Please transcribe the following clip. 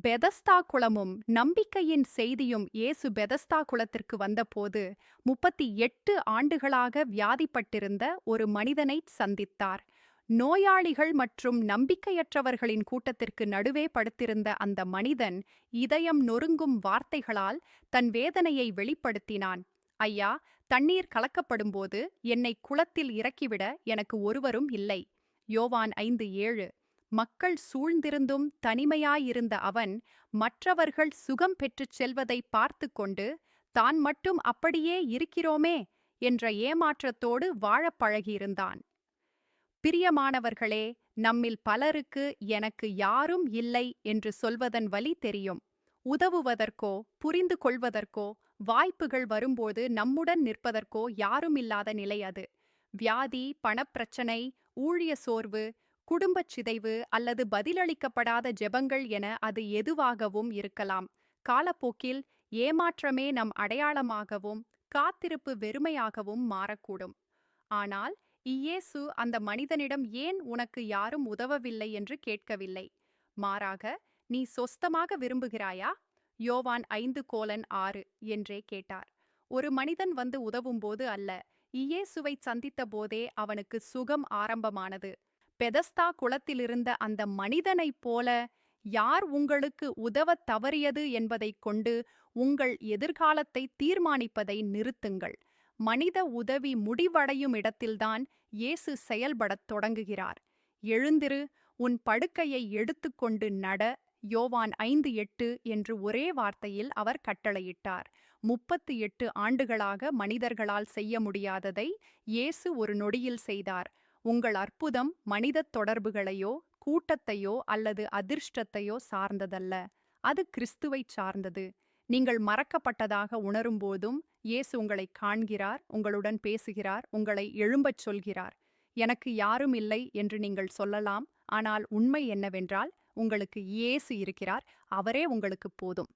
Bethesda குளமும் நம்பிக்கையின் செய்தியும் இயேசு பெதஸ்தா குளத்திற்கு வந்தபோது 38 ஆண்டுகளாக வியாதிப்பட்டிருந்த ஒரு மனிதனைச் சந்தித்தார். நோயாளிகள் மற்றும் நம்பிக்கையற்றவர்களின் கூட்டத்திற்கு நடுவே படுத்திருந்த அந்த மனிதன் இதயம் நொறுங்கும் வார்த்தைகளால் தன் வேதனையை வெளிப்படுத்தினான். ஐயா, தண்ணீர் கலக்கப்படும்போது என்னை குளத்தில் இறக்கிவிட எனக்கு ஒருவரும் இல்லை. யோவான் 5:7. மக்கள் சூழ்ந்திருந்தும் தனிமையாயிருந்த அவன் மற்றவர்கள் சுகம் பெற்றுச் செல்வதை பார்த்து கொண்டு தான் மட்டும் அப்படியே இருக்கிறோமே என்ற ஏமாற்றத்தோடு வாழப் பழகியிருந்தான். பிரியமானவர்களே, நம்மில் பலருக்கு எனக்கு யாரும் இல்லை என்று சொல்வதன் வலி தெரியும். உதவுவதற்கோ புரிந்து கொள்வதற்கோ வாய்ப்புகள் வரும்போது நம்முடன் நிற்பதற்கோ யாரும் இல்லாத நிலை அது. வியாதி, பணப்பிரச்சனை, ஊழிய சோர்வு, குடும்பச் சிதைவு அல்லது பதிலளிக்கப்படாத ஜெபங்கள் என அது எதுவாகவும் இருக்கலாம். காலப்போக்கில் ஏமாற்றமே நம் அடையாளமாகவும் காத்திருப்பு வெறுமையாகவும் மாறக்கூடும். ஆனால் இயேசு அந்த மனிதனிடம் ஏன் உனக்கு யாரும் உதவவில்லை என்று கேட்கவில்லை. மாறாக, நீ சொஸ்தமாக விரும்புகிறாயா? யோவான் 5:6 என்றே கேட்டார். ஒரு மனிதன் வந்து உதவும்போது அல்ல, இயேசுவை சந்தித்த போதே அவனுக்கு சுகம் ஆரம்பமானது. பெதஸ்தா குளத்திலிருந்த அந்த மனிதனைப் போல யார் உங்களுக்கு உதவத் தவறியது என்பதைக் கொண்டு உங்கள் எதிர்காலத்தை தீர்மானிப்பதை நிறுத்துங்கள். மனித உதவி முடிவடையும் இடத்தில்தான் இயேசு செயல்படத் தொடங்குகிறார். எழுந்திரு, உன் படுக்கையை எடுத்துக்கொண்டு நட. யோவான் 5:8 என்று ஒரே வார்த்தையில் அவர் கட்டளையிட்டார். 38 ஆண்டுகளாக மனிதர்களால் செய்ய முடியாததை இயேசு ஒரு நொடியில் செய்தார். உங்கள் அற்புதம் மனிதத் தொடர்புகளையோ கூட்டத்தையோ அல்லது அதிர்ஷ்டத்தையோ சார்ந்ததல்ல, அது கிறிஸ்துவைச் சார்ந்தது. நீங்கள் மறக்கப்பட்டதாக உணரும்போதும் இயேசு உங்களை காண்கிறார், உங்களுடன் பேசுகிறார், உங்களை எழும்பச் சொல்கிறார். எனக்கு யாரும் இல்லை என்று நீங்கள் சொல்லலாம், ஆனால் உண்மை என்னவென்றால் உங்களுக்கு இயேசு இருக்கிறார். அவரே உங்களுக்கு போதும்.